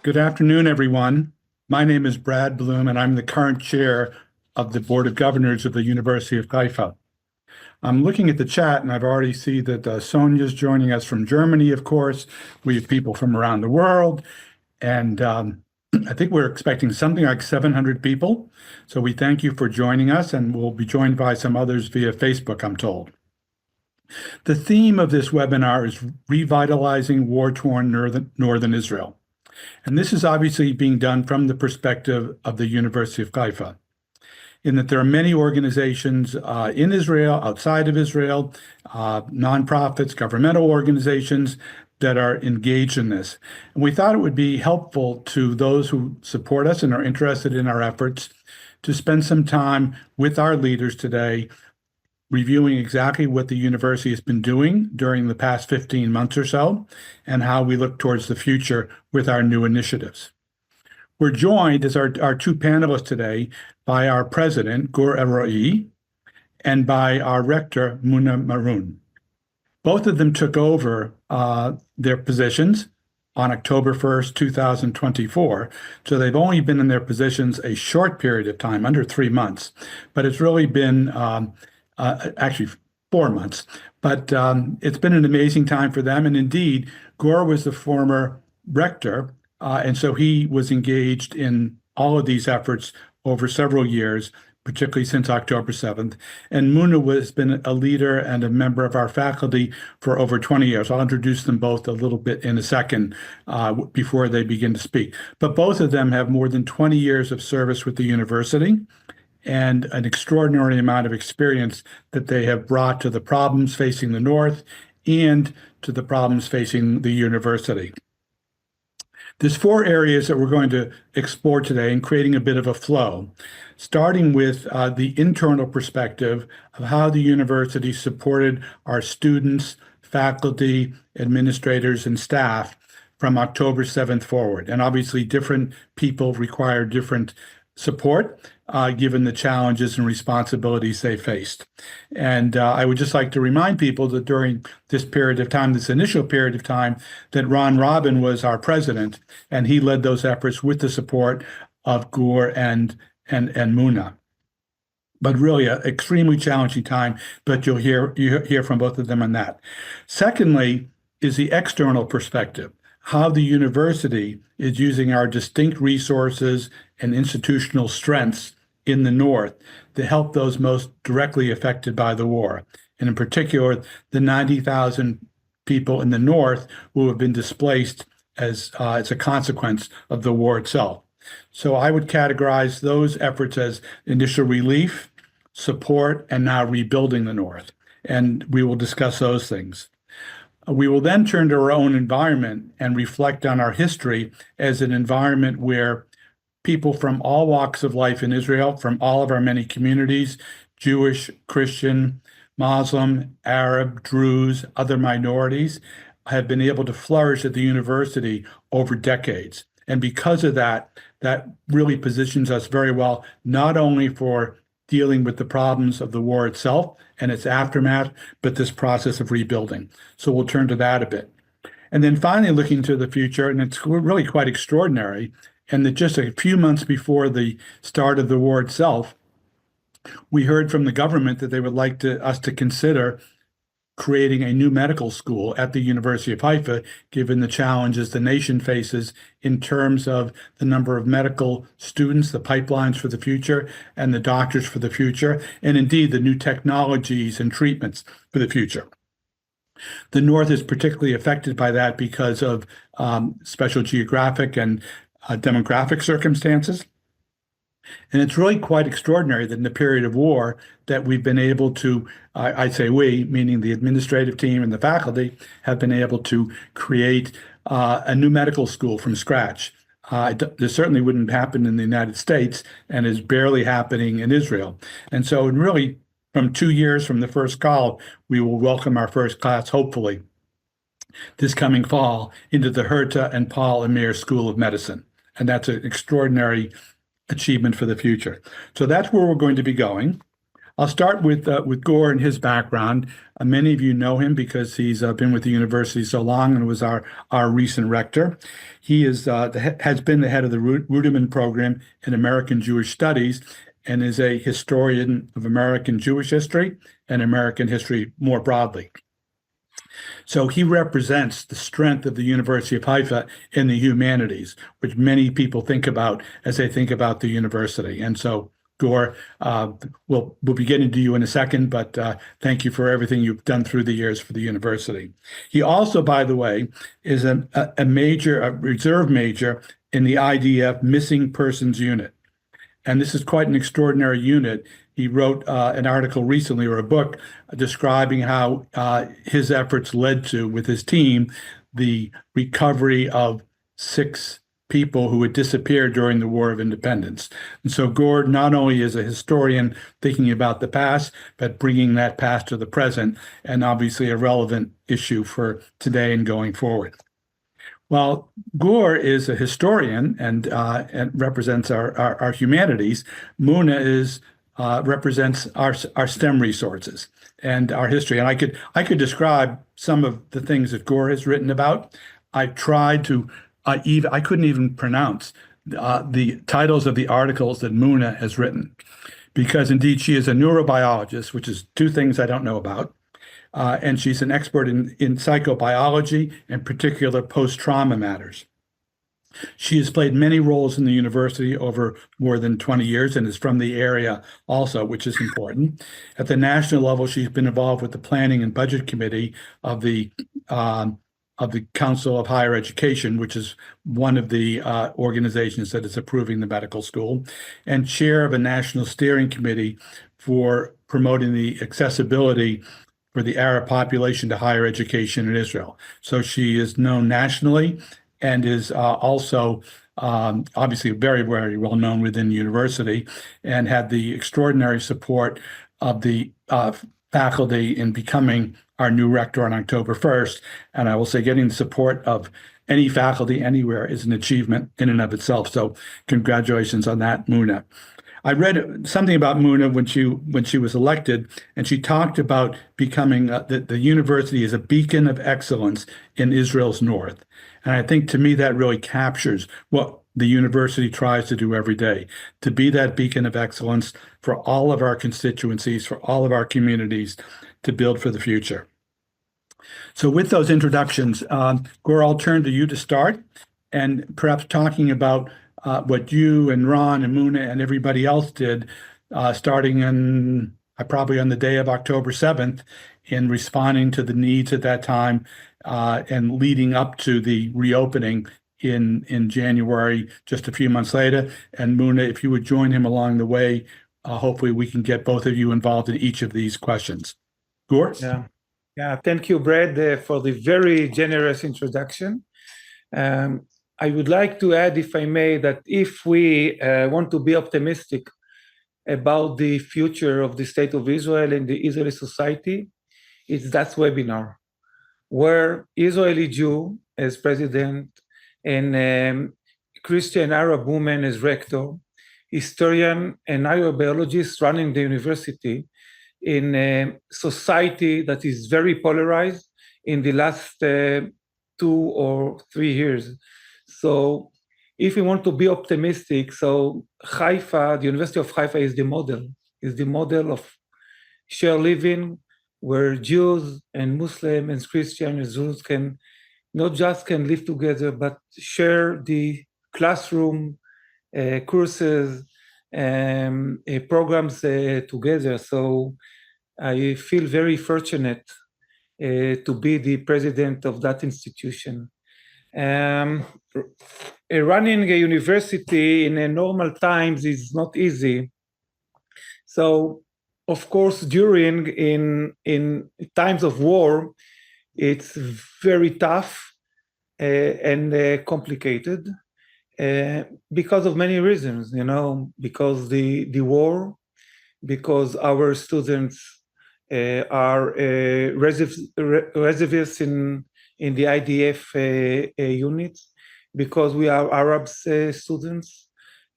Good afternoon, everyone. My name is Brad Bloom, and I'm the current chair of the Board of Governors of the University of Haifa. I'm looking at the chat, and I've already seen that Sonia's joining us from Germany, of course. We have people from around the world, and I think we're expecting something like 700 people. So we thank you for joining us, and we'll be joined by some others via Facebook, I'm told. The theme of this webinar is Revitalizing War-Torn Northern Israel. And this is obviously being done from the perspective of the University of Haifa, in that there are many organizations in Israel, outside of Israel, nonprofits, governmental organizations that are engaged in this. And we thought it would be helpful to those who support us and are interested in our efforts to spend some time with our leaders today, reviewing exactly what the university has been doing during the past 15 months or so, and how we look towards the future with our new initiatives. We're joined as our two panelists today by our president, Gur Alroey, and by our rector, Mouna Maroun. Both of them took over their positions on October 1st, 2024. So they've only been in their positions a short period of time, under 3 months, but it's really been actually 4 months, but it's been an amazing time for them. And indeed, Gur was the former rector, and so he was engaged in all of these efforts over several years, particularly since October 7th. And Mouna has been a leader and a member of our faculty for over 20 years. I'll introduce them both a little bit in a second before they begin to speak. But both of them have more than 20 years of service with the university, and an extraordinary amount of experience that they have brought to the problems facing the North and to the problems facing the university. There's 4 areas that we're going to explore today and creating a bit of a flow, starting with the internal perspective of how the university supported our students, faculty, administrators, and staff from October 7th forward. And obviously, different people require different support, given the challenges and responsibilities they faced. And I would just like to remind people that during this period of time, this initial period of time, that Ron Robin was our president, and he led those efforts with the support of Gur and Mouna. But really an extremely challenging time, but you hear from both of them on that. Secondly is the external perspective, how the university is using our distinct resources and institutional strengths in the North to help those most directly affected by the war, and in particular, the 90,000 people in the North who have been displaced as a consequence of the war itself. So I would categorize those efforts as initial relief, support, and now rebuilding the North. And we will discuss those things. We will then turn to our own environment and reflect on our history as an environment where people from all walks of life in Israel, from all of our many communities, Jewish, Christian, Muslim, Arab, Druze, other minorities, have been able to flourish at the university over decades. And because of that, that really positions us very well, not only for dealing with the problems of the war itself and its aftermath, but this process of rebuilding. So we'll turn to that a bit. And then finally, looking to the future, and it's really quite extraordinary, and that just a few months before the start of the war itself, we heard from the government that they would like us to consider creating a new medical school at the University of Haifa, given the challenges the nation faces in terms of the number of medical students, the pipelines for the future, and the doctors for the future, and indeed the new technologies and treatments for the future. The North is particularly affected by that because of special geographic and demographic circumstances. And it's really quite extraordinary that in the period of war that we've been able to, I say we, meaning the administrative team and the faculty, have been able to create a new medical school from scratch. This certainly wouldn't happen in the United States and is barely happening in Israel. And so really, from 2 years from the first call, we will welcome our first class, hopefully, this coming fall into the Herta and Paul Amir School of Medicine. And that's an extraordinary achievement for the future. So that's where we're going to be going. I'll start with Gore and his background. Many of you know him because he's been with the university so long and was our recent rector. He has been the head of the Ruderman program in American Jewish Studies and is a historian of American Jewish history and American history more broadly. So he represents the strength of the University of Haifa in the humanities, which many people think about as they think about the university. And so, Gore, we'll be getting to you in a second, but thank you for everything you've done through the years for the university. He also, by the way, is a reserve major in the IDF Missing Persons Unit. And this is quite an extraordinary unit. He wrote an article recently, or a book, describing how his efforts led to, with his team, the recovery of 6 people who had disappeared during the War of Independence. And so Gore not only is a historian thinking about the past, but bringing that past to the present, and obviously a relevant issue for today and going forward. While Gore is a historian and represents our humanities, Mouna represents our STEM resources and our history. And I could describe some of the things that Gore has written about. I tried to I couldn't even pronounce the titles of the articles that Mouna has written, because indeed she is a neurobiologist, which is 2 things I don't know about. And she's an expert in psychobiology, in particular post-trauma matters. She has played many roles in the university over more than 20 years and is from the area also, which is important. At the national level, she's been involved with the Planning and Budget Committee of the Council of Higher Education, which is one of the organizations that is approving the medical school, and chair of a national steering committee for promoting the accessibility for the Arab population to higher education in Israel. So she is known nationally and is also obviously very, very well known within the university, and had the extraordinary support of the faculty in becoming our new rector on October 1st. And I will say getting the support of any faculty anywhere is an achievement in and of itself. So congratulations on that, Mouna. I read something about Mouna when she was elected, and she talked about becoming the university is a beacon of excellence in Israel's north. And I think to me that really captures what the university tries to do every day, to be that beacon of excellence for all of our constituencies, for all of our communities, to build for the future. So with those introductions, Gore, I'll turn to you to start, and perhaps talking about what you and Ron and Mouna and everybody else did, starting probably on the day of October 7th, in responding to the needs at that time, and leading up to the reopening in January, just a few months later. And Mouna, if you would join him along the way, hopefully we can get both of you involved in each of these questions. Gore? Yeah. Thank you, Brad, for the very generous introduction. I would like to add, if I may, that if we want to be optimistic about the future of the State of Israel and the Israeli society, it's that webinar, where Israeli Jew as president and Christian Arab woman as rector, historian and neurobiologist running the university in a society that is very polarized in the last 2 or 3 years. So if we want to be optimistic, so Haifa, the University of Haifa is the model of shared living, where Jews and Muslims and Christians and Jews can not just can live together, but share the classroom, courses, programs together. So I feel very fortunate to be the president of that institution. Running a university in normal times is not easy. So, of course, during in times of war, it's very tough and complicated because of many reasons. Because the war, because our students are reservists in the IDF units, because we are Arab students,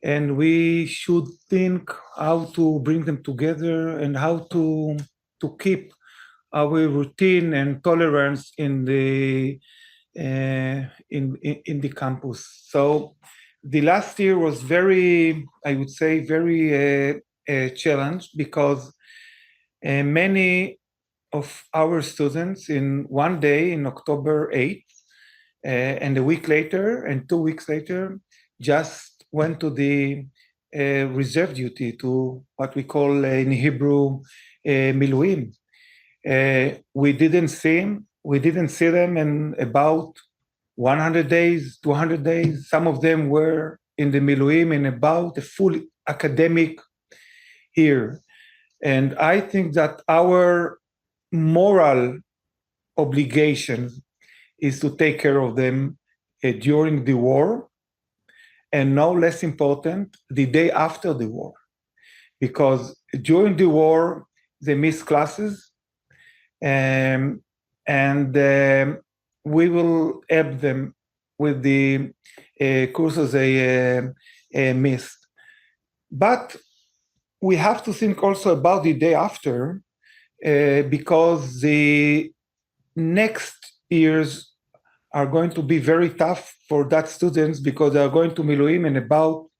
and we should think how to bring them together and how to keep our routine and tolerance in the campus. So the last year was very, I would say, very challenged, because many of our students in one day, in October 8th, and a week later and 2 weeks later, just went to the reserve duty, to what we call in Hebrew miluim. We didn't see them in about 100 days, 200 days. Some of them were in the miluim in about a full academic year. And I think that our moral obligation is to take care of them during the war, and no less important, the day after the war. Because during the war, they miss classes, and we will help them with the courses they missed. But we have to think also about the day after, because the next years are going to be very tough for that students, because they are going to miluim in about,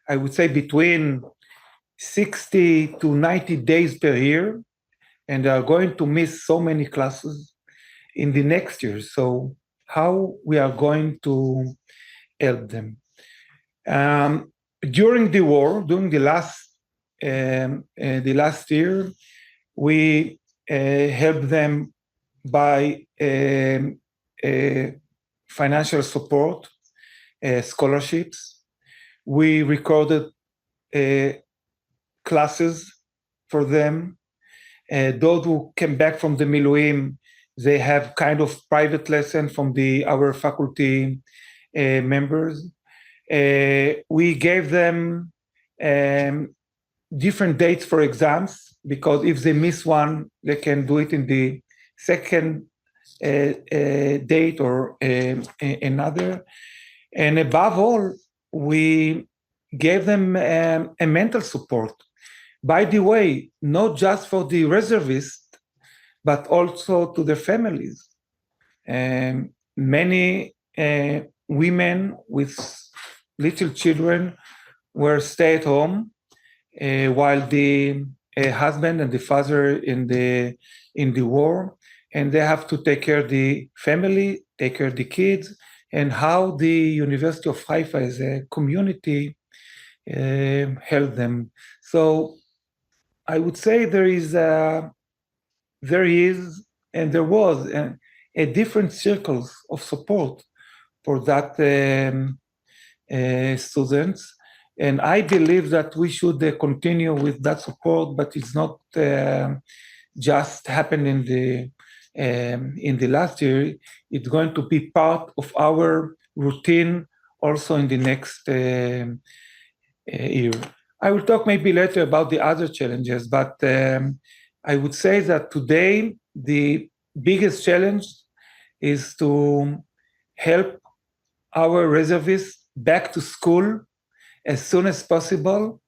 I would say, between 60 to 90 days per year, and they are going to miss so many classes in the next year. So how we are going to help them? During the war, during the last year, we helped them by financial support, scholarships. We recorded classes for them. Those who came back from the miluim, they have kind of private lesson from our faculty members. We gave them different dates for exams, because if they miss one, they can do it in the second date or another. And above all, we gave them a mental support. By the way, not just for the reservists, but also to their families. Many women with little children were stay at home, while the husband and the father in the war, and they have to take care of the family, take care of the kids, and how the University of Haifa as a community helped them. So I would say there is and there was a different circles of support for that students. And I believe that we should continue with that support, but it's not just happened in the last year. It's going to be part of our routine also in the next year. I will talk maybe later about the other challenges, but I would say that today the biggest challenge is to help our reservists back to school as soon as possible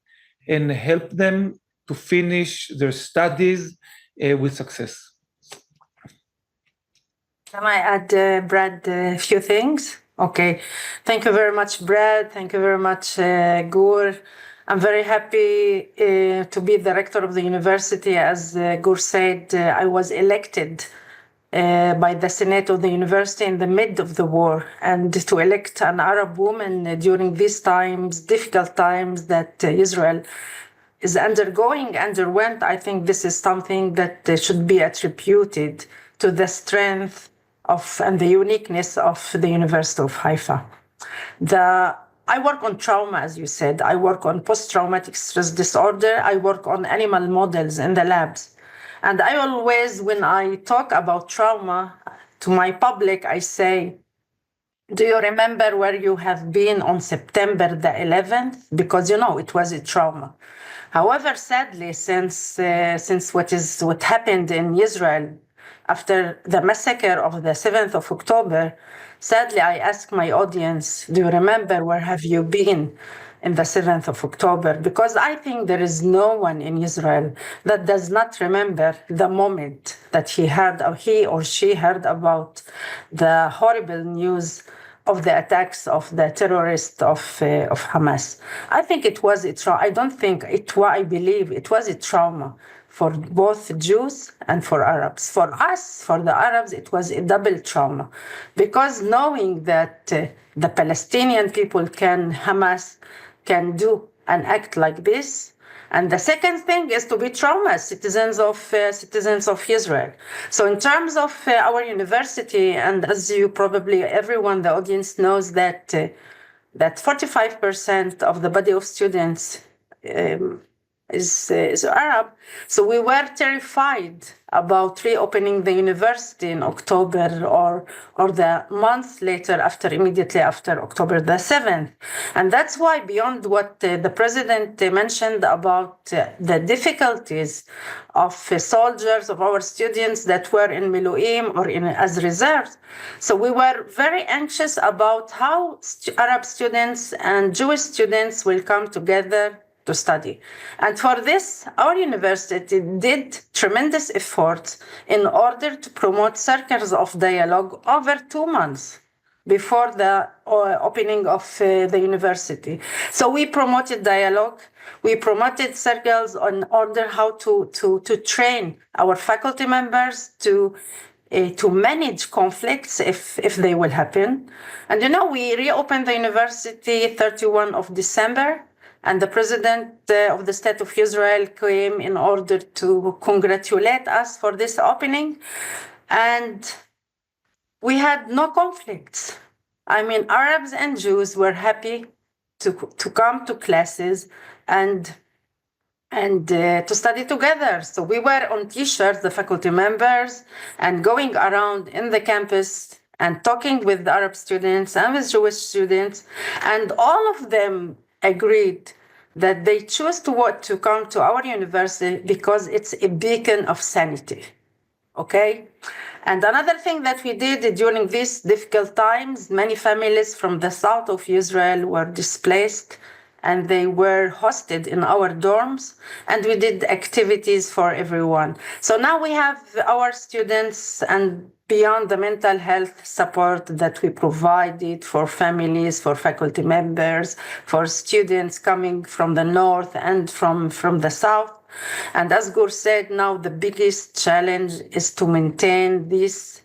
and help them to finish their studies with success. Can I add, Brad, a few things? Okay. Thank you very much, Brad. Thank you very much, Gur. I'm very happy to be the rector of the university. As Gur said, I was elected by the Senate of the university in the mid of the war, and to elect an Arab woman during these times, difficult times that Israel is underwent, I think this is something that should be attributed to the strength and the uniqueness of the University of Haifa. I work on trauma, as you said. I work on post-traumatic stress disorder. I work on animal models in the labs. And I always, when I talk about trauma to my public, I say, do you remember where you have been on September the 11th? Because, it was a trauma. However, sadly, since what happened in Israel after the massacre of the 7th of October, sadly, I ask my audience, do you remember where have you been in the 7th of October, because I think there is no one in Israel that does not remember the moment that he or she heard about the horrible news of the attacks of the terrorists of Hamas. I think it was a trauma. I believe it was a trauma for both Jews and for Arabs. For us, for the Arabs, it was a double trauma, because knowing that the Palestinian people Hamas can do and act like this. And the second thing is to be traumatized citizens of Israel. So in terms of our university, and as you probably everyone, the audience knows that 45% of the body of students is Arab. So we were terrified about reopening the university in October or the month later, immediately after October the 7th. And that's why, beyond what the president mentioned about the difficulties of soldiers, of our students that were in Miluim or as reserves, so we were very anxious about how Arab students and Jewish students will come together to study. And for this, our university did tremendous efforts in order to promote circles of dialogue over 2 months before the opening of the university. So we promoted dialogue, we promoted circles in order how to train our faculty members to manage conflicts if they will happen. And we reopened the university 31 of December, and the president of the State of Israel came in order to congratulate us for this opening. And we had no conflicts. I mean, Arabs and Jews were happy to come to classes and to study together. So we were on T-shirts, the faculty members, and going around in the campus and talking with the Arab students and with Jewish students. And all of them agreed that they choose to come to our university because it's a beacon of sanity, okay? And another thing that we did during these difficult times, many families from the south of Israel were displaced and they were hosted in our dorms, and we did activities for everyone. So now we have our students, and beyond the mental health support that we provided for families, for faculty members, for students coming from the north and from the south. And as Gur said, now the biggest challenge is to maintain these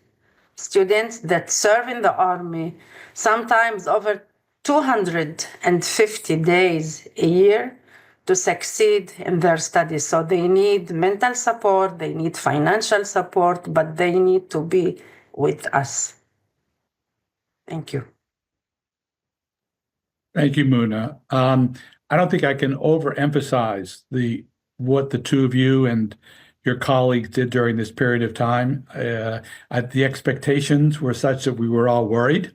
students that serve in the army, sometimes over 250 days a year, to succeed in their studies. So they need mental support, they need financial support, but they need to be with us. Thank you. Thank you, Mouna. I don't think I can overemphasize what the two of you and your colleagues did during this period of time. The expectations were such that we were all worried.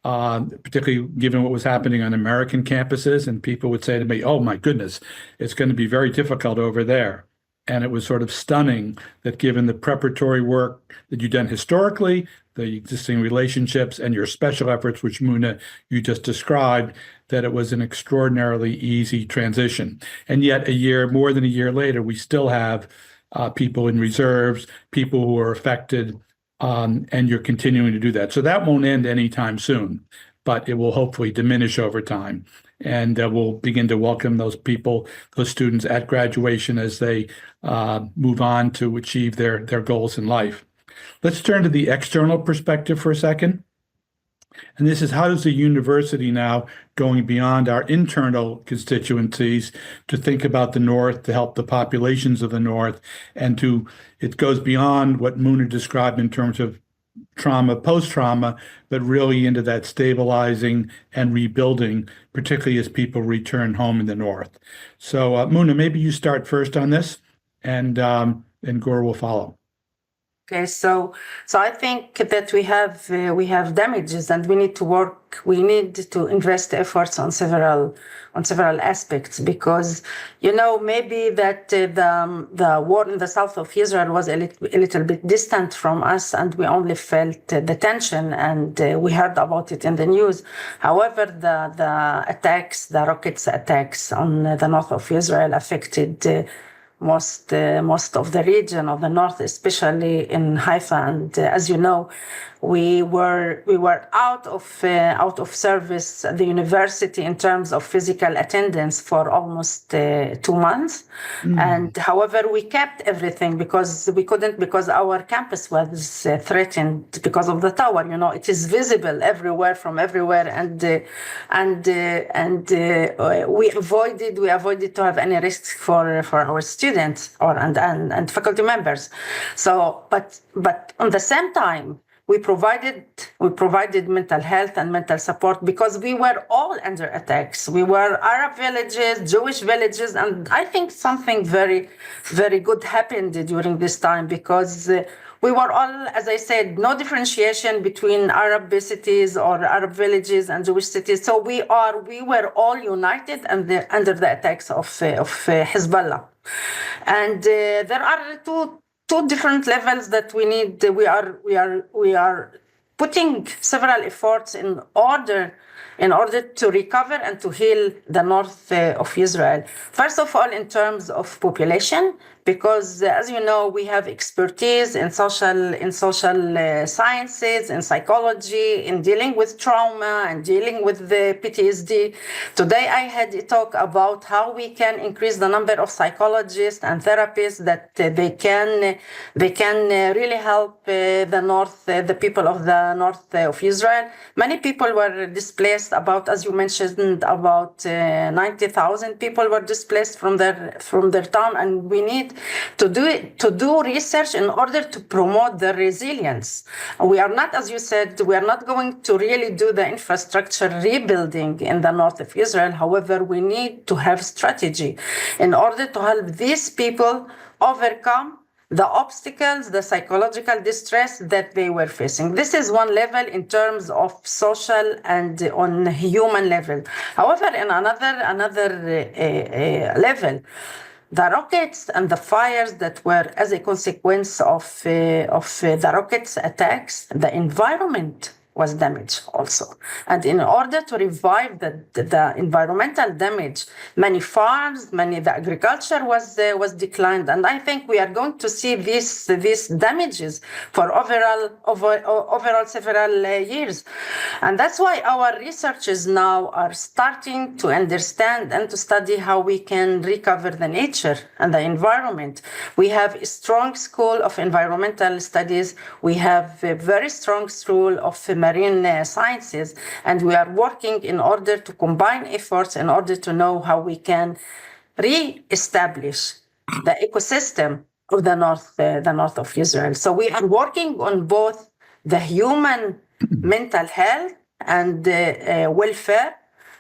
Particularly given what was happening on American campuses, and people would say to me, oh my goodness, it's going to be very difficult over there. And it was sort of stunning that given the preparatory work that you've done historically, the existing relationships and your special efforts, which Mouna, you just described, that it was an extraordinarily easy transition. And yet more than a year later, we still have people in reserves, people who are affected, and you're continuing to do that. So that won't end anytime soon, but it will hopefully diminish over time. And we'll begin to welcome those people, those students at graduation as they move on to achieve their goals in life. Let's turn to the external perspective for a second. And this is, how does the university now, going beyond our internal constituencies, to think about the North, to help the populations of the North, and it goes beyond what Mouna described in terms of trauma, post-trauma, but really into that stabilizing and rebuilding, particularly as people return home in the North. So Mouna, maybe you start first on this, and Gur will follow. Okay, so I think that we have damages, and we need to work. We need to invest efforts on several aspects, because maybe that the war in the south of Israel was a little bit distant from us, and we only felt the tension, and we heard about it in the news. However, the attacks, the rockets attacks on the north of Israel affected most of the region of the north, especially in Haifa. And as you know, we were out of service at the university in terms of physical attendance for almost 2 months. And however, we kept everything because we couldn't, because our campus was threatened because of the tower. It is visible everywhere, from everywhere, and we avoided to have any risks for our students and faculty members. So, but on the same time, we provided mental health and mental support, because we were all under attacks. We were Arab villages, Jewish villages, and I think something very, very good happened during this time, because we were all, as I said, no differentiation between Arab cities or Arab villages and Jewish cities. So we were all united under the attacks of Hezbollah. And there are two different levels that we need. We are putting several efforts in order to recover and to heal the north of Israel. First of all, in terms of population, because as you know, we have expertise in social sciences, in psychology, in dealing with trauma and dealing with the PTSD. Today, I had a talk about how we can increase the number of psychologists and therapists that they can really help the people of the north of Israel. Many people were displaced. About, as you mentioned, about 90,000 people were displaced from their town, and we need to do research in order to promote their resilience. We are not, as you said, we are not going to really do the infrastructure rebuilding in the north of Israel. However, we need to have strategy in order to help these people overcome the obstacles, the psychological distress that they were facing. This is one level in terms of social and on human level. However, in another level, the rockets and the fires that were as a consequence of the rockets attacks, the environment was damaged also. And in order to revive the environmental damage, many farms, the agriculture was declined. And I think we are going to see these damages for overall several years. And that's why our researchers now are starting to understand and to study how we can recover the nature and the environment. We have a strong school of environmental studies. We have a very strong school of marine sciences, and we are working in order to combine efforts in order to know how we can re-establish the ecosystem of the north of Israel. So we are working on both the human mental health and welfare,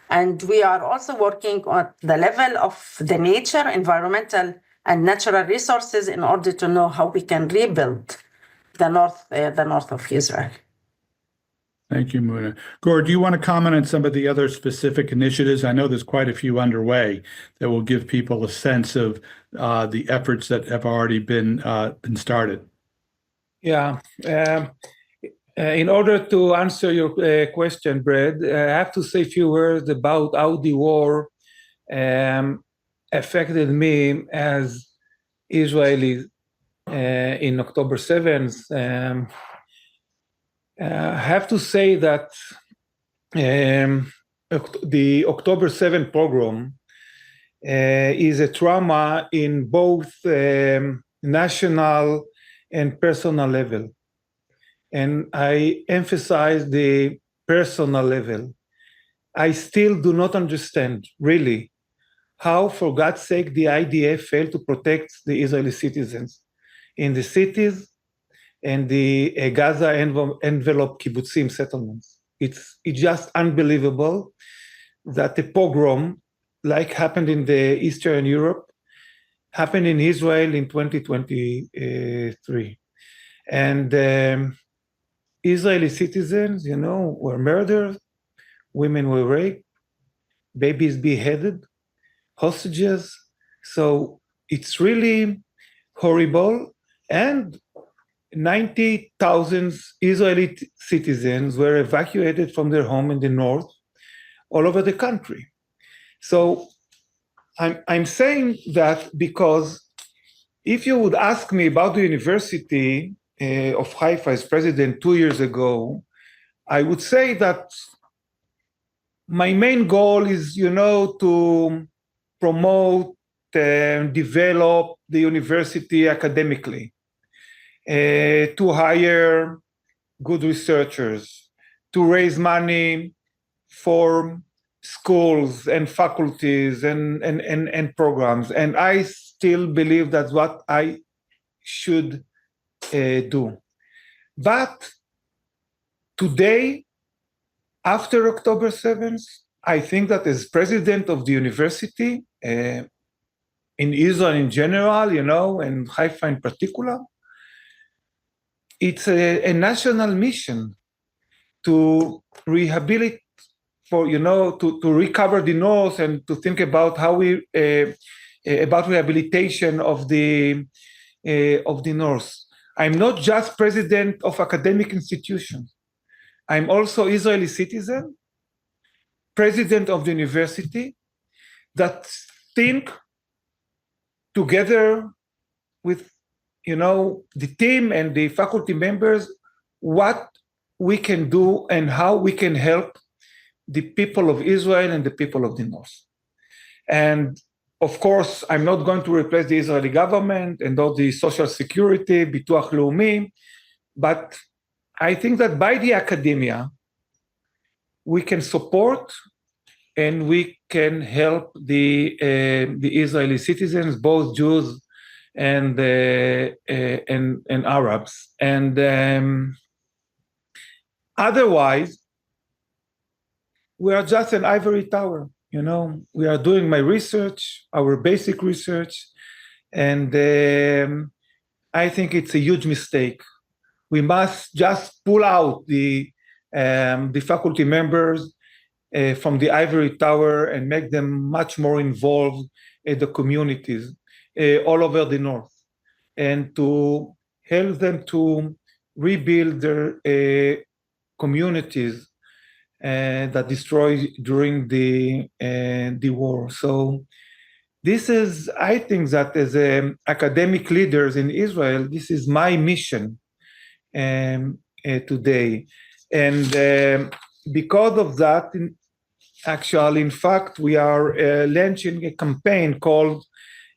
and we are also working on the level of the nature, environmental and natural resources in order to know how we can rebuild the north of Israel. Thank you, Mouna. Gor, do you want to comment on some of the other specific initiatives? I know there's quite a few underway that will give people a sense of the efforts that have already been started. Yeah. In order to answer your question, Brad, I have to say a few words about how the war affected me as Israeli in October 7th. I have to say that the October 7th pogrom is a trauma in both national and personal level. And I emphasize the personal level. I still do not understand, really, how, for God's sake, the IDF failed to protect the Israeli citizens in the cities and the Gaza envelope kibbutzim settlements. It's just unbelievable that a pogrom, like happened in the Eastern Europe, happened in Israel in 2023. And Israeli citizens, were murdered, women were raped, babies beheaded, hostages. So it's really horrible. And 90,000 Israeli citizens were evacuated from their home in the north, all over the country. So I'm saying that because if you would ask me about the University of Haifa as president 2 years ago, I would say that my main goal is, to promote and develop the university academically, to hire good researchers, to raise money for schools and faculties and programs. And I still believe that's what I should do. But today, after October 7th, I think that as president of the university, in Israel in general, and Haifa in particular, it's a national mission to rehabilitate, to recover the north and to think about how about rehabilitation of the north. I'm not just president of academic institutions. I'm also Israeli citizen, president of the university, that think together with the team and the faculty members what we can do and how we can help the people of Israel and the people of the north. And of course, I'm not going to replace the Israeli government and all the social security, bituach leumi, but I think that by the academia, we can support and we can help the Israeli citizens, both Jews and Arabs. And otherwise, we are just an ivory tower. We are doing my research, our basic research, and I think it's a huge mistake. We must just pull out the faculty members from the ivory tower and make them much more involved in the communities all over the north, and to help them to rebuild their communities that destroyed during the war. So this is, I think that as academic leaders in Israel, this is my mission today. And because of that, in fact, we are launching a campaign called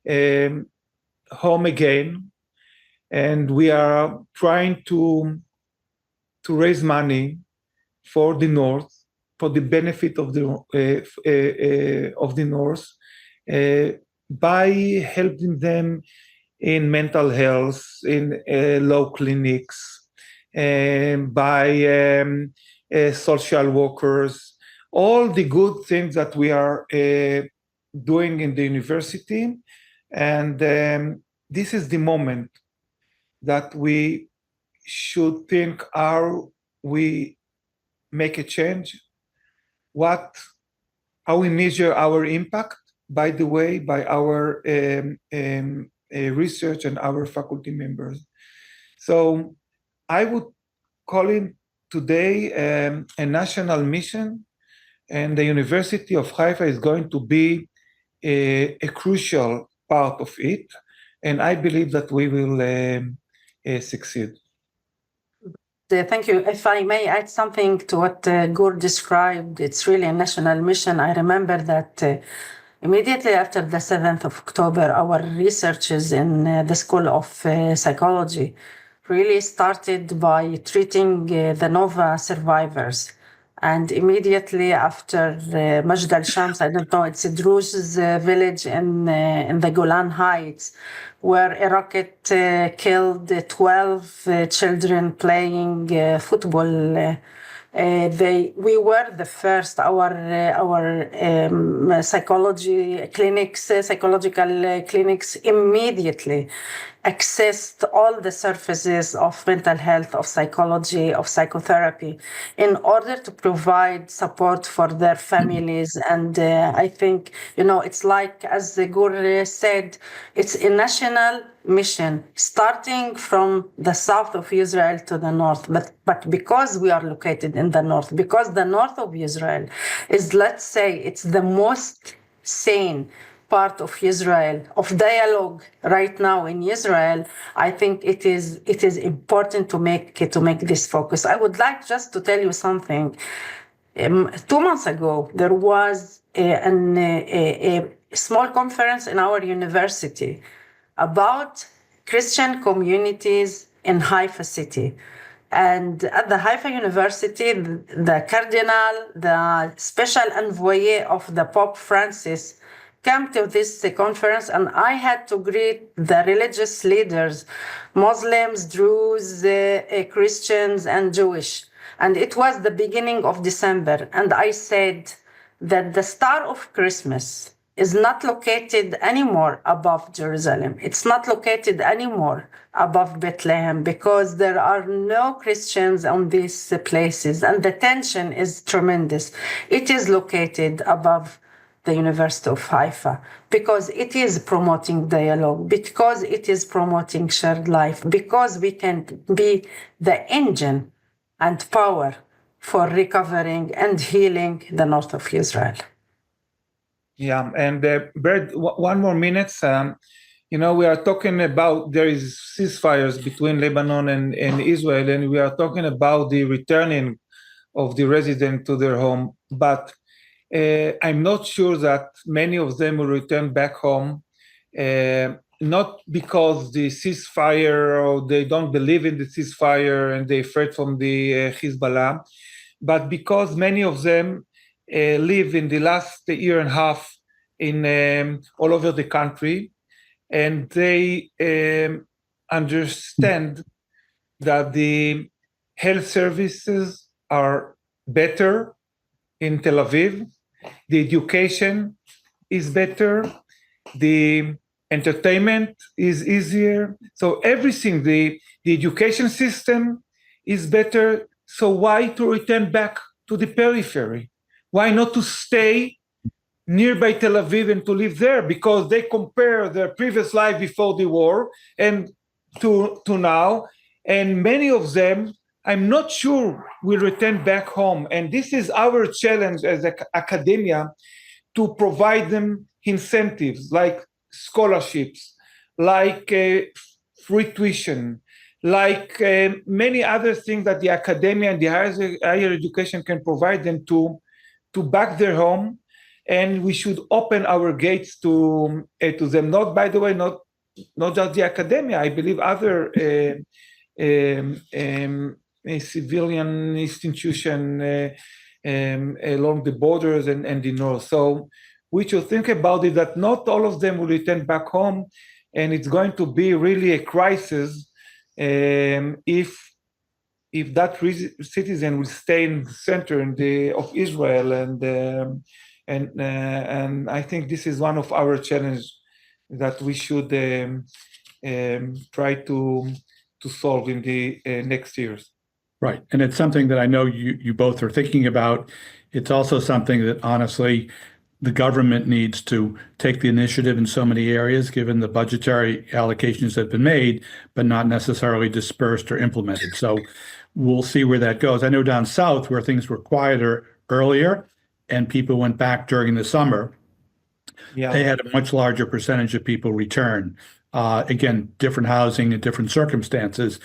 Home Again, and we are trying to raise money for the North, for the benefit of the North, by helping them in mental health, in law clinics, by social workers, all the good things that we are doing in the university. And this is the moment that we should think how we make a change, how we measure our impact, by the way, by our research and our faculty members. So I would call it today a national mission, and the University of Haifa is going to be a crucial part of it, and I believe that we will succeed. Thank you. If I may add something to what Gur described, it's really a national mission. I remember that immediately after the 7th of October, our researchers in the School of Psychology really started by treating the Nova survivors. And immediately after Majd al-Shams, I don't know, it's a Druze village in the Golan Heights, where a rocket killed 12 children playing football. We were the first, our psychological clinics immediately access to all the services of mental health, of psychology, of psychotherapy, in order to provide support for their families. And I think, it's like, as the Gur said, it's a national mission, starting from the south of Israel to the north. But because we are located in the north, because the north of Israel is, let's say, it's the most sane part of Israel, of dialogue right now in Israel, I think it is important to make this focus. I would like just to tell you something. 2 months ago, there was a small conference in our university about Christian communities in Haifa city. And at the Haifa University, the cardinal, the special envoy of the Pope Francis, came to this conference, and I had to greet the religious leaders, Muslims, Druze, Christians, and Jewish. And it was the beginning of December. And I said that the star of Christmas is not located anymore above Jerusalem. It's not located anymore above Bethlehem, because there are no Christians on these places, and the tension is tremendous. It is located above the University of Haifa, because it is promoting dialogue, because it is promoting shared life, because we can be the engine and power for recovering and healing the north of Israel. Yeah, and Brad, 1 more minute. We are talking about, there is ceasefires between Lebanon and Israel, and we are talking about the returning of the resident to their home. But I'm not sure that many of them will return back home, not because the ceasefire, or they don't believe in the ceasefire and they're afraid from the Hezbollah, but because many of them live in the last year and a half in all over the country, and they understand that the health services are better in Tel Aviv, the education is better, the entertainment is easier. So everything, the education system is better. So why to return back to the periphery? Why not to stay nearby Tel Aviv and to live there? Because they compare their previous life before the war and to now, and many of them, I'm not sure will return back home. And this is our challenge as academia, to provide them incentives like scholarships, like free tuition, like many other things that the academia and the higher education can provide them to back their home. And we should open our gates to them. Not, by the way, not just the academia. I believe other a civilian institution along the borders and the north. So we should think about it, that not all of them will return back home, and it's going to be really a crisis if that citizen will stay in the center of Israel, and I think this is one of our challenges that we should try to solve in the next years. Right. And it's something that I know you both are thinking about. It's also something that, honestly, the government needs to take the initiative in so many areas, given the budgetary allocations that have been made, but not necessarily dispersed or implemented. So we'll see where that goes. I know down south, where things were quieter earlier and people went back during the summer, they had a much larger percentage of people return. Again, different housing and different circumstances.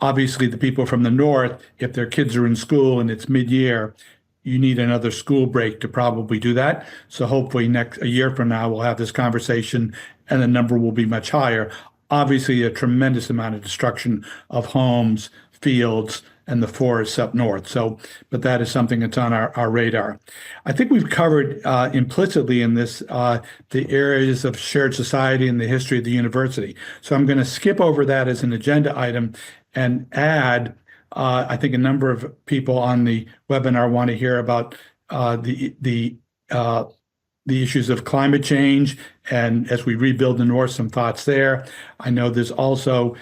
Obviously, the people from the north, if their kids are in school and it's mid-year, you need another school break to probably do that. So hopefully a year from now, we'll have this conversation and the number will be much higher. Obviously, a tremendous amount of destruction of homes, fields, and the forests up north. So, but that is something that's on our radar. I think we've covered implicitly in this the areas of shared society and the history of the university. So I'm going to skip over that as an agenda item and add, I think a number of people on the webinar want to hear about the the issues of climate change, and as we rebuild the North, some thoughts there. I know there's also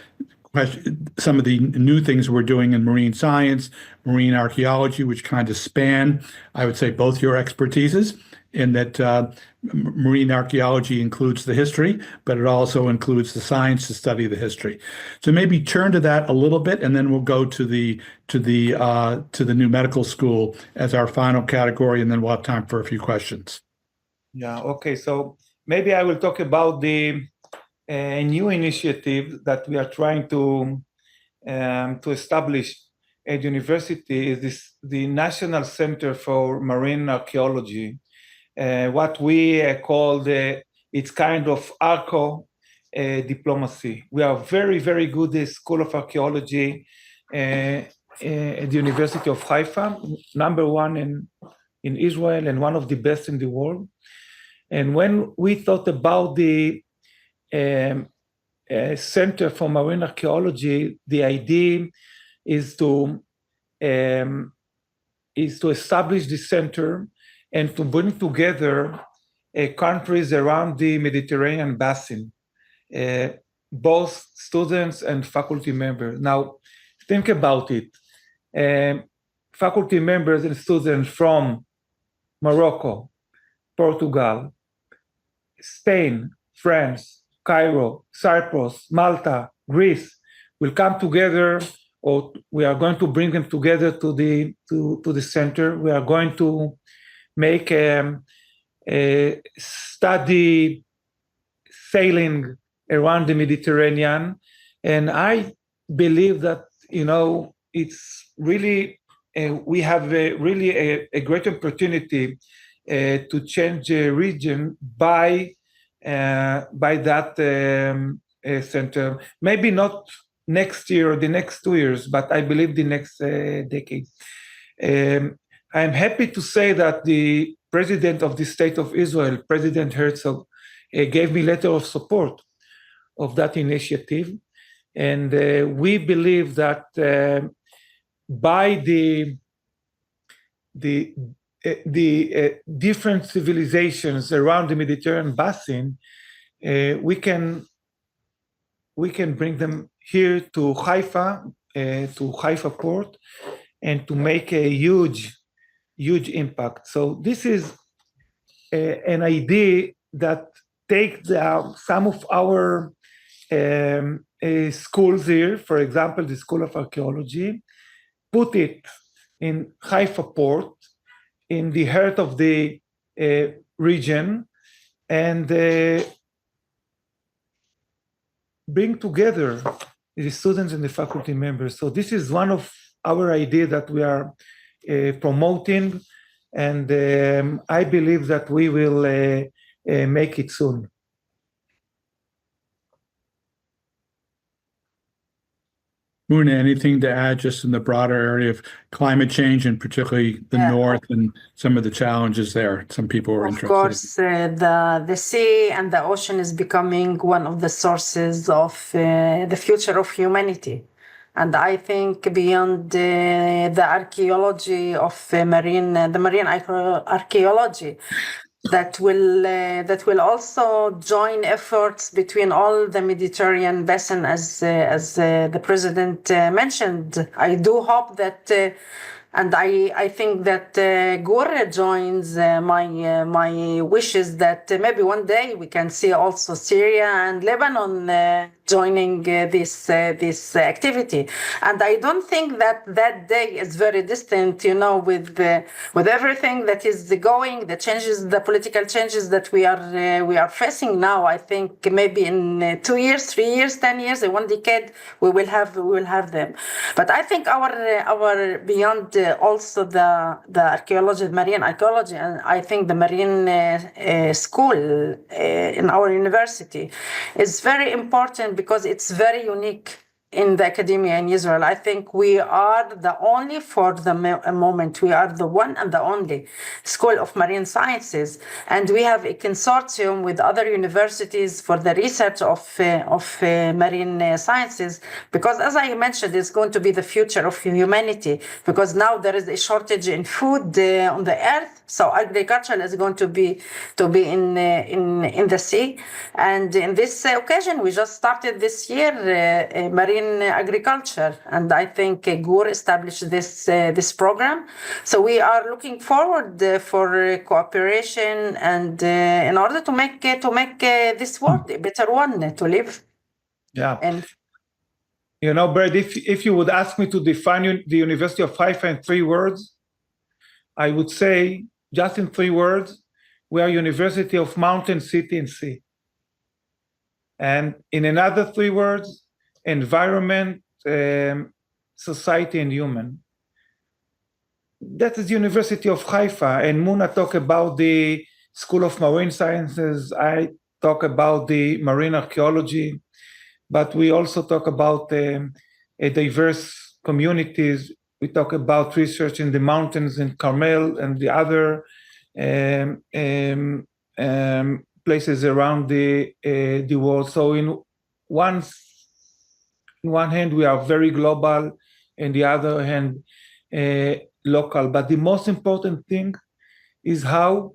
some of the new things we're doing in marine science, marine archaeology, which kind of span, I would say, both your expertises, in that marine archaeology includes the history, but it also includes the science to study the history. So maybe turn to that a little bit, and then we'll go to the new medical school as our final category, and then we'll have time for a few questions. Yeah. Okay. So maybe I will talk about the new initiative that we are trying to establish at university. Is the National Center for Marine Archaeology, what we call it's kind of arco diplomacy. We are very, very good at School of Archaeology at the University of Haifa, #1 in Israel and one of the best in the world. And when we thought about the Center for Marine Archaeology, the idea is to establish the center and to bring together countries around the Mediterranean basin, both students and faculty members. Now, think about it. Faculty members and students from Morocco, Portugal, Spain, France, Cairo, Cyprus, Malta, Greece will come together, or we are going to bring them together to the center. We are going to make a study sailing around the Mediterranean. And I believe that, it's really, we have really a great opportunity to change the region by that center. Maybe not next year or the next 2 years, but I believe the next decade. I'm happy to say that the president of the State of Israel, President Herzog, gave me a letter of support of that initiative. And we believe that by the different civilizations around the Mediterranean basin, we can bring them here to Haifa port, and to make a huge impact. So this is an idea that takes some of our schools here, for example, the School of Archaeology, put it in Haifa port, in the heart of the region, and bring together the students and the faculty members. So this is one of our ideas that we are promoting, and I believe that we will make it soon. Mouna, anything to add just in the broader area of climate change, and particularly the North and some of the challenges there? Some people are interested. Of course, the sea and the ocean is becoming one of the sources of the future of humanity. And I think beyond the archaeology of the marine archaeology, that will also join efforts between all the Mediterranean basin, as the president mentioned. I do hope that, and I think that Gur joins my wishes that maybe one day we can see also Syria and Lebanon joining this activity. And I don't think that day is very distant, with everything that is going, the changes, the political changes that we are facing now. I think maybe in 2 years, 3 years, 10 years, in 1 decade, we will have them. But I think our beyond also the archaeology, the marine archaeology, and I think the marine school in our university is very important, because it's very unique in the academia in Israel. I think we are the only, for the moment, we are the one and the only School of Marine Sciences. And we have a consortium with other universities for the research of marine sciences, because as I mentioned, it's going to be the future of humanity, because now there is a shortage in food on the earth. So agriculture is going to be in the sea. And in this occasion, we just started this year marine agriculture, and I think Gur established this program. So we are looking forward for cooperation and in order to make this world a better one to live. Yeah. And you know, Brad, if you would ask me to define the University of Haifa in 3 words, I would say, just in 3 words, we are University of Mountain, City, and Sea. And in another 3 words, environment, society, and human. That is University of Haifa. And Mouna talk about the School of Marine Sciences. I talk about the marine archaeology. But we also talk about a diverse communities. We talk about research in the mountains in Carmel and the other places around the world. So in one hand, we are very global, and the other hand, local. But the most important thing is how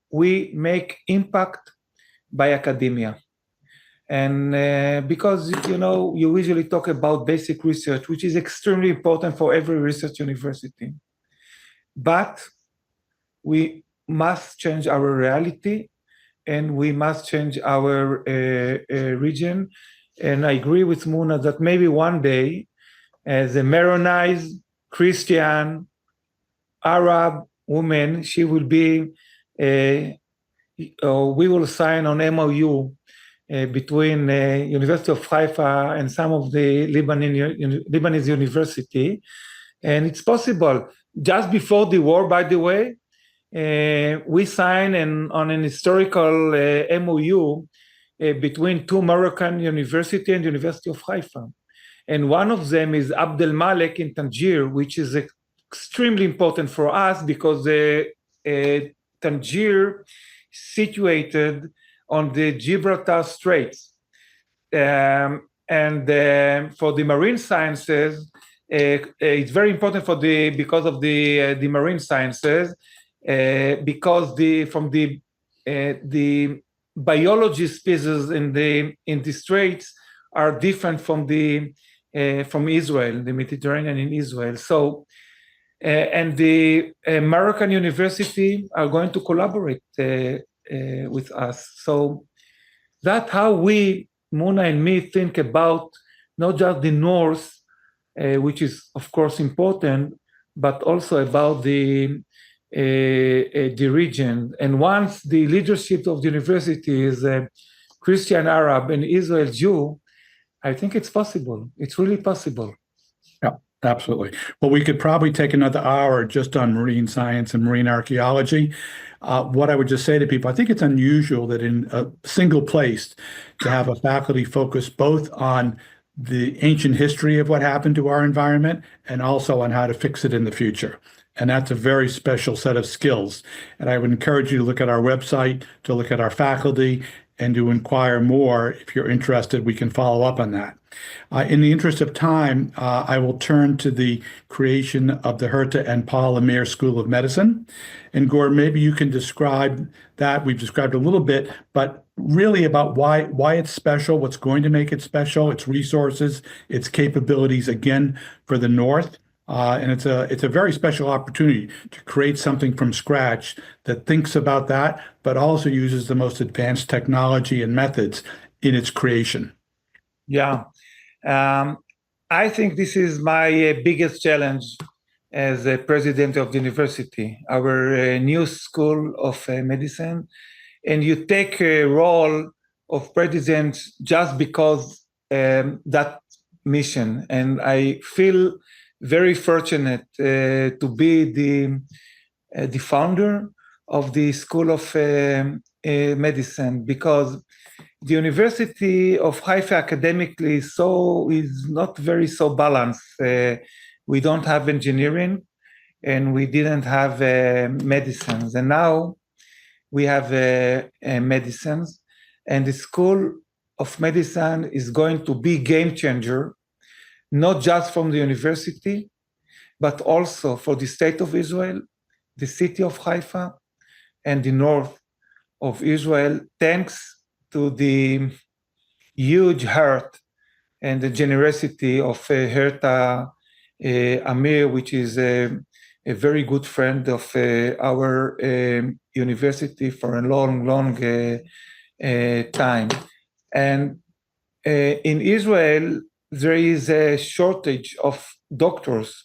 we make impact by academia. And because, you know, you usually talk about basic research, which is extremely important for every research university. But we must change our reality, and we must change our region. And I agree with Mouna that maybe one day, as a Maronized Christian Arab woman, she will be, we will sign on MOU between University of Haifa and some of the Lebanese university. And it's possible. Just before the war, by the way, we signed on an historical MOU between 2 Moroccan universities and University of Haifa. And one of them is Abdel Malek in Tangier, which is extremely important for us because Tangier situated on the Gibraltar Straits. And for the marine sciences, it's very important because of the marine sciences, because the biology species in the straits are different from Israel, the Mediterranean in Israel. So, and the Moroccan university are going to collaborate with us. So that's how we, Mouna and me, think about not just the North, which is of course important, but also about the region. And once the leadership of the university is Christian Arab and Israel Jew, I think it's possible. It's really possible. Yeah, absolutely. Well, we could probably take another hour just on marine science and marine archaeology. What I would just say to people, I think it's unusual that in a single place to have a faculty focus both on the ancient history of what happened to our environment and also on how to fix it in the future. And that's a very special set of skills. And I would encourage you to look at our website, to look at our faculty, and to inquire more. If you're interested, we can follow up on that. In the interest of time, I will turn to the creation of the Herta and Paul Amir School of Medicine. And Gur, maybe you can describe that. We've described a little bit, but really about why it's special, what's going to make it special, its resources, its capabilities, again, for the North. And it's a very special opportunity to create something from scratch that thinks about that, but also uses the most advanced technology and methods in its creation. Yeah. I think this is my biggest challenge as a president of the university, our new school of medicine. And you take a role of president just because that mission. And I feel very fortunate to be the founder of the School of Medicine, because the University of Haifa academically is not very so balanced. We don't have engineering, and we didn't have medicines, and now we have medicines, and the School of Medicine is going to be game changer, not just from the university, but also for the state of Israel, the city of Haifa, and the north of Israel, thanks to the huge heart and the generosity of Herta Amir, which is a very good friend of our university for a long time. And in Israel, there is a shortage of doctors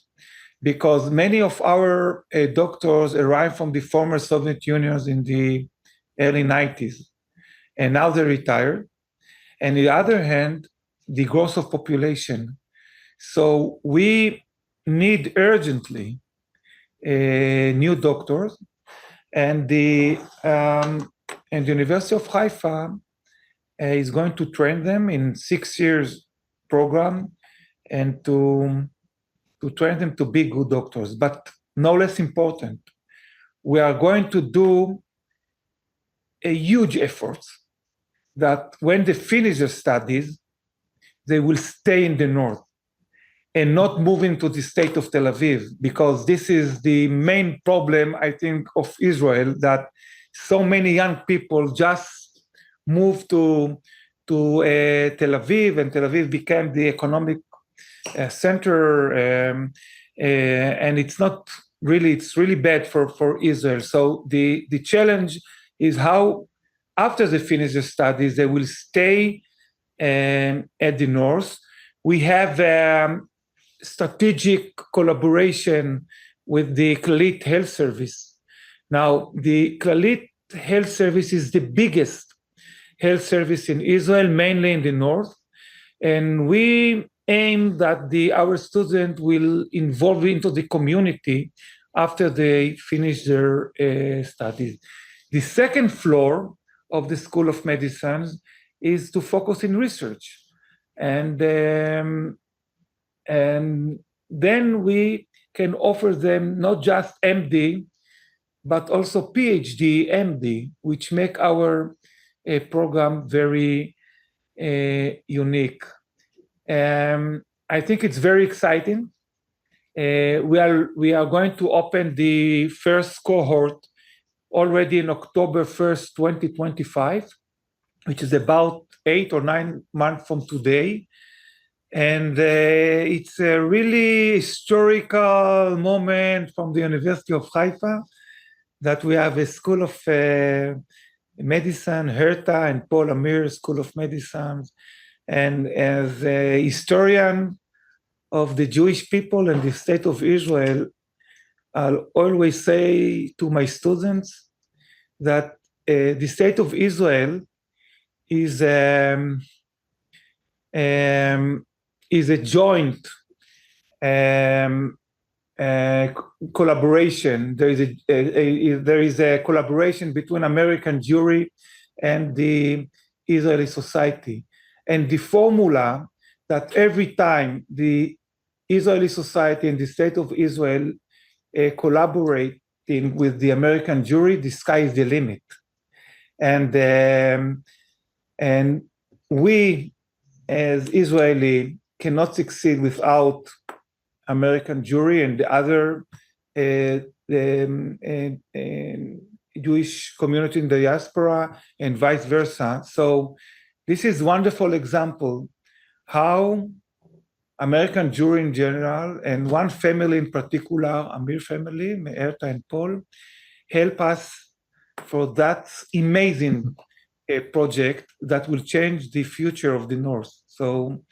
because many of our doctors arrived from the former Soviet Union in the early 90s, and now they're retired. And on the other hand, the growth of population. So we need urgently new doctors, and the University of Haifa is going to train them in 6 years program and to train them to be good doctors. But no less important, we are going to do a huge effort that when they finish their studies, they will stay in the north and not move into the state of Tel Aviv, because this is the main problem, I think, of Israel, that so many young people just move to Tel Aviv, and Tel Aviv became the economic center, and it's really bad for Israel. So the challenge is how, after they finish their studies, they will stay at the north. We have strategic collaboration with the Clalit Health Service. Now, the Clalit Health Service is the biggest health service in Israel, mainly in the north. And we aim that our students will involve into the community after they finish their studies. The second floor of the School of Medicine is to focus in research. And then we can offer them not just MD, but also PhD, MD, which make our program very unique. I think it's very exciting. We are going to open the first cohort already in October 1st, 2025, which is about 8 or 9 months from today. And it's a really historical moment from the University of Haifa that we have a School of Medicine, Herta and Paul Amir School of Medicine. And as a historian of the Jewish people and the state of Israel, I'll always say to my students that the state of Israel is a joint collaboration. There is a collaboration between American Jewry and the Israeli society. And the formula that every time the Israeli society and the state of Israel collaborating with the American Jewry, the sky is the limit. And we, as Israeli, cannot succeed without American Jewry and the other Jewish community in the diaspora, and vice versa. So this is a wonderful example how American Jewry in general, and one family in particular, Amir family, Herta and Paul, help us for that amazing project that will change the future of the North. So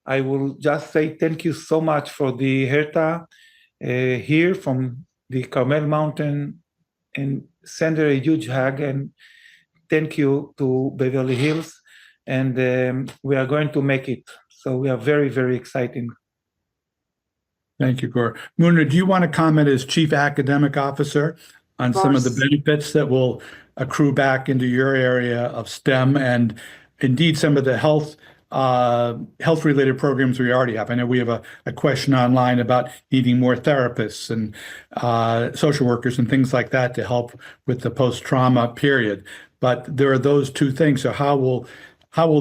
I will just say thank you so much for the Herta here from the Carmel Mountain, and send her a huge hug, and thank you to Beverly Hills. And we are going to make it. So we are very, very excited. Thank you, Gor. Mouna, do you want to comment as Chief Academic Officer on some of the benefits that will accrue back into your area of STEM, and indeed some of the health-related programs we already have. I know we have a question online about needing more therapists and social workers and things like that to help with the post-trauma period. But there are those two things. So how will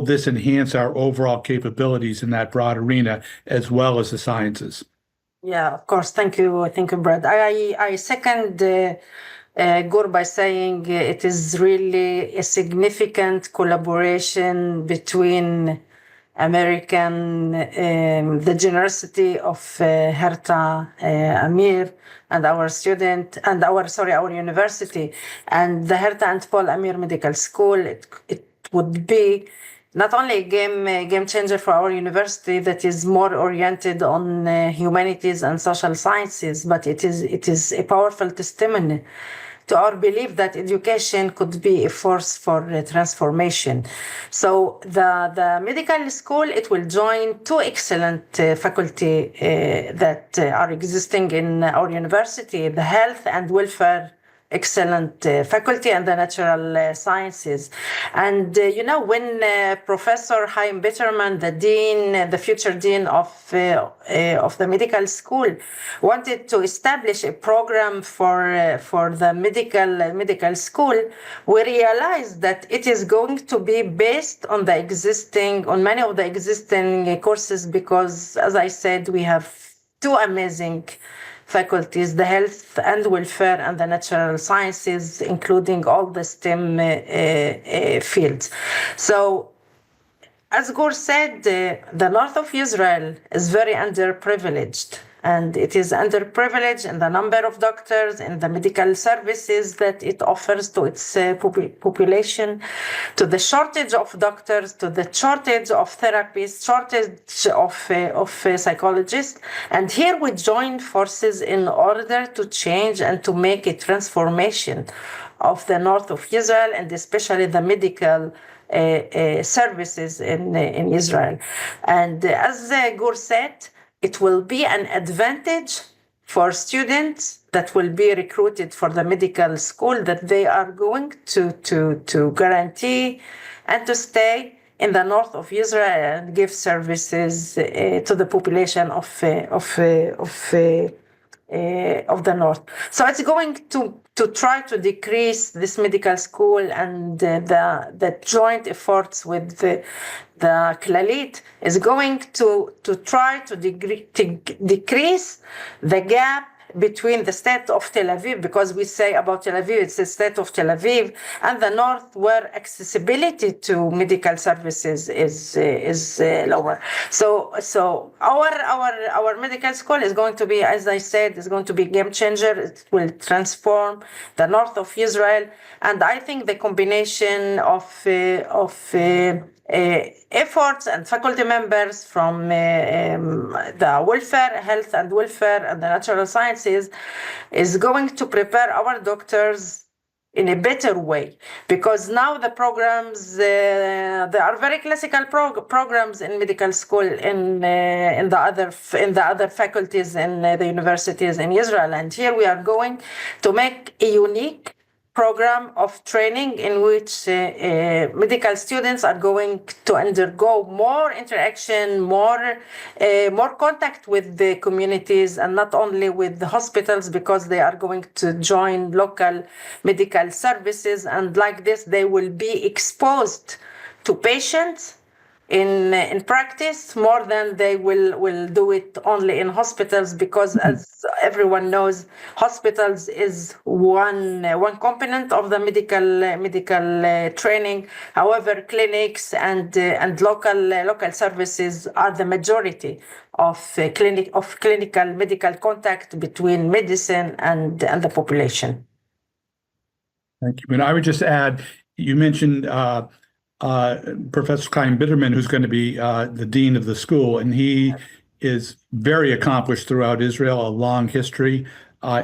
this enhance our overall capabilities in that broad arena as well as the sciences? Yeah, of course. Thank you, Brad. I second Gur by saying it is really a significant collaboration between the generosity of Herta Amir and our student and our university and the Herta and Paul Amir Medical School. It would be not only a game changer for our university that is more oriented on humanities and social sciences, but it is a powerful testimony to our belief that education could be a force for transformation. So the medical school, it will join two excellent faculty that are existing in our university, the health and welfare excellent faculty and the natural sciences. And, when Professor Chaim Bitterman, the future dean of the medical school, wanted to establish a program for the medical school, we realized that it is going to be based on many of the existing courses, because, as I said, we have two amazing faculties, the health and welfare and the natural sciences, including all the STEM fields. So, as Gur said, the north of Israel is very underprivileged, and it is underprivileged in the number of doctors and the medical services that it offers to its population, to the shortage of doctors, to the shortage of therapists, shortage of psychologists. And here we join forces in order to change and to make a transformation of the north of Israel, and especially the medical services in Israel. And as Gur said, it will be an advantage for students that will be recruited for the medical school, that they are going to guarantee and to stay in the north of Israel and give services to the population of the north. So it's going to try to decrease this medical school, and the joint efforts with the Clalit is going to try to decrease the gap between the state of Tel Aviv, because we say about Tel Aviv, it's the state of Tel Aviv, and the north, where accessibility to medical services is lower. So our medical school is going to be, as I said, is going to be a game changer. It will transform the north of Israel, and I think the combination of efforts and faculty members from the health and welfare and the natural sciences is going to prepare our doctors in a better way, because now the programs, there are very classical programs in medical school in the other faculties in the universities in Israel, and here we are going to make a unique program of training in which medical students are going to undergo more interaction, more contact with the communities, and not only with the hospitals, because they are going to join local medical services, and like this they will be exposed to patients in practice more than they will do it only in hospitals, because as everyone knows, hospitals is one component of the medical training. However, clinics and local services are the majority of clinical medical contact between medicine and the population. Thank you. And I would just add, you mentioned Professor Chaim Bitterman, who's going to be the dean of the school, and he is very accomplished throughout Israel, a long history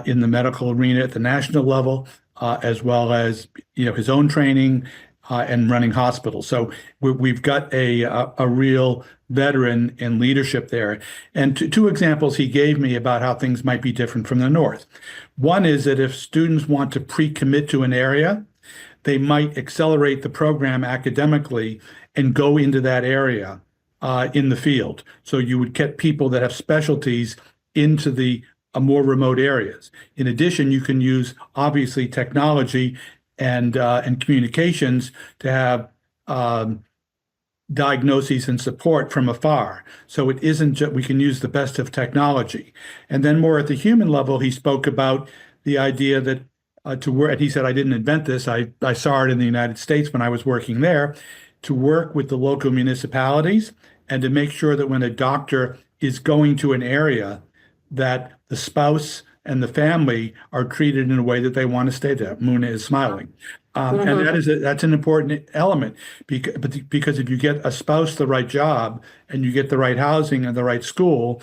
in the medical arena at the national level, as well as his own training and running hospitals. So we've got a real veteran in leadership there. And two examples he gave me about how things might be different from the north. One is that if students want to pre-commit to an area, they might accelerate the program academically and go into that area in the field. So you would get people that have specialties into the more remote areas. In addition, you can use obviously technology and communications to have diagnoses and support from afar. So it isn't just, we can use the best of technology. And then more at the human level, he spoke about the idea that to work, and he said, I didn't invent this, I saw it in the United States when I was working there, to work with the local municipalities and to make sure that when a doctor is going to an area, that the spouse and the family are treated in a way that they want to stay there. Mouna is smiling. And that's an important element because if you get a spouse the right job and you get the right housing and the right school,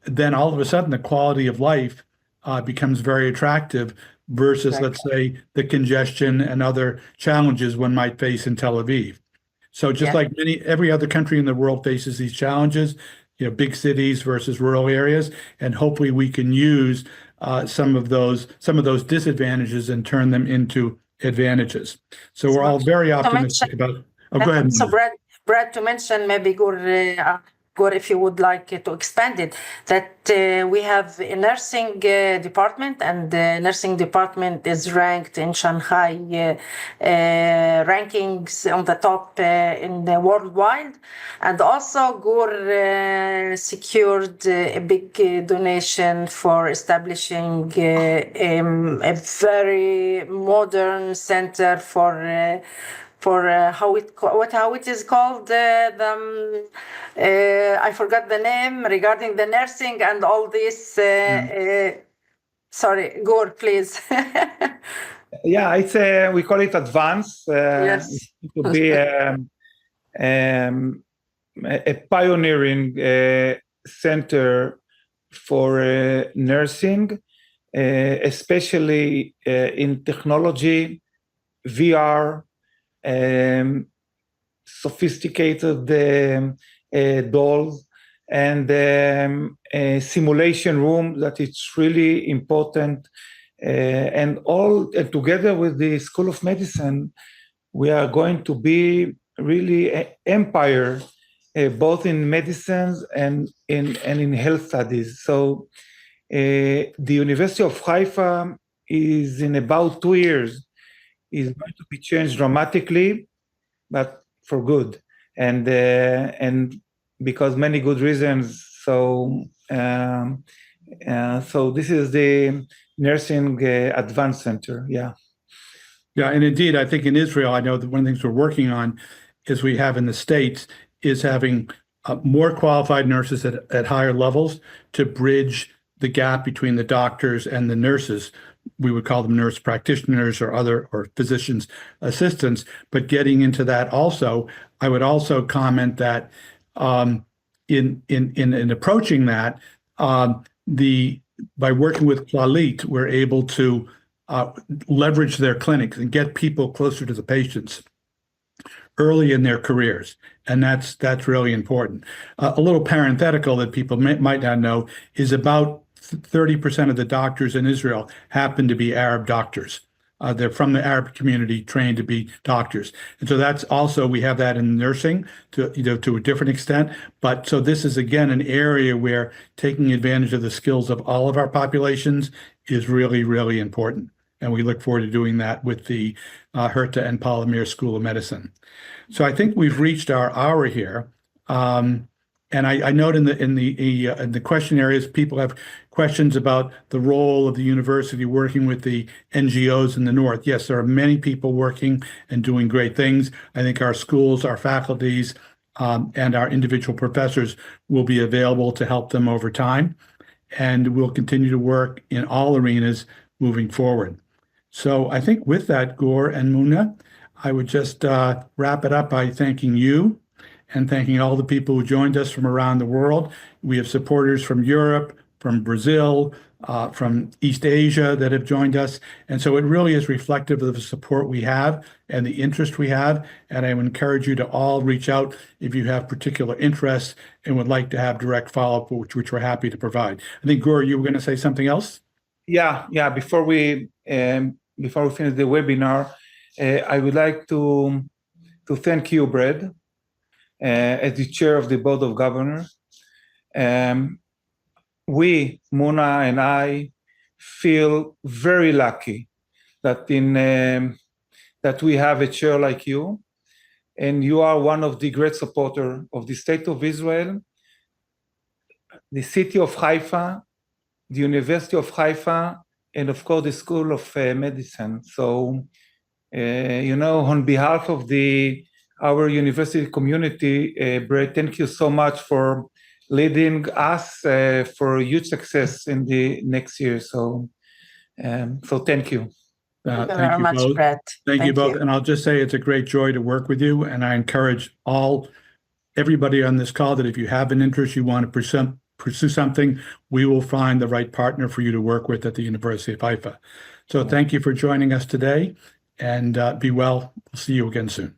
then all of a sudden the quality of life becomes very attractive versus, let's say, the congestion and other challenges one might face in Tel Aviv. So just like every other country in the world faces these challenges, big cities versus rural areas, and hopefully we can use some of those disadvantages and turn them into advantages. So we're all very optimistic about. Oh, go ahead. So, Brad, to mention maybe Gur, if you would like to expand it, that we have a nursing department, and the nursing department is ranked in Shanghai rankings on the top in the worldwide. And also Gur secured a big donation for establishing a very modern center for how it is called, I forgot the name, regarding the nursing and all this. Sorry, Gur, please. Yeah, it's we call it advanced. Yes. To be a pioneering center for nursing, especially in technology, VR, sophisticated dolls, and a simulation room that it's really important. And all together with the School of Medicine, we are going to be really an empire, both in medicines and in health studies. So the University of Haifa is in about 2 years is going to be changed dramatically, but for good, and because many good reasons. So so this is the nursing advanced center. Yeah, and indeed, I think in Israel, I know that one of the things we're working on is we have in the States is having more qualified nurses at higher levels to bridge the gap between the doctors and the nurses. We would call them nurse practitioners or physicians assistants, but getting into that also, I would also comment that in approaching that, by working with Clalit, we're able to leverage their clinics and get people closer to the patients early in their careers. And that's really important. A little parenthetical that people might not know is about 30% of the doctors in Israel happen to be Arab doctors. They're from the Arab community trained to be doctors. And so that's also, we have that in nursing to a different extent. But so this is, again, an area where taking advantage of the skills of all of our populations is really, really important. And we look forward to doing that with the Herta and Palomir School of Medicine. So I think we've reached our hour here. And I note in the question areas, people have questions about the role of the university working with the NGOs in the North. Yes, there are many people working and doing great things. I think our schools, our faculties, and our individual professors will be available to help them over time. And we'll continue to work in all arenas moving forward. So I think with that, Gur and Mouna, I would just wrap it up by thanking you and thanking all the people who joined us from around the world. We have supporters from Europe, from Brazil, from East Asia that have joined us. And so it really is reflective of the support we have and the interest we have. And I would encourage you to all reach out if you have particular interests and would like to have direct follow-up, which we're happy to provide. I think, Gur, you were going to say something else? Yeah. Before we finish the webinar, I would like to thank you, Brad, as the chair of the Board of Governors. We, Mouna and I, feel very lucky that that we have a chair like you, and you are one of the great supporters of the State of Israel, the city of Haifa, the University of Haifa, and of course the School of Medicine. So, on behalf of our university community, Brett, thank you so much for leading us for huge success in the next year. So thank you. Thank you very much, both. Brett. Thank you both. And I'll just say it's a great joy to work with you. And I encourage everybody on this call that if you have an interest, you want to pursue something, we will find the right partner for you to work with at the University of Haifa. So thank you for joining us today, and be well. We'll see you again soon.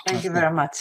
Thank you very much.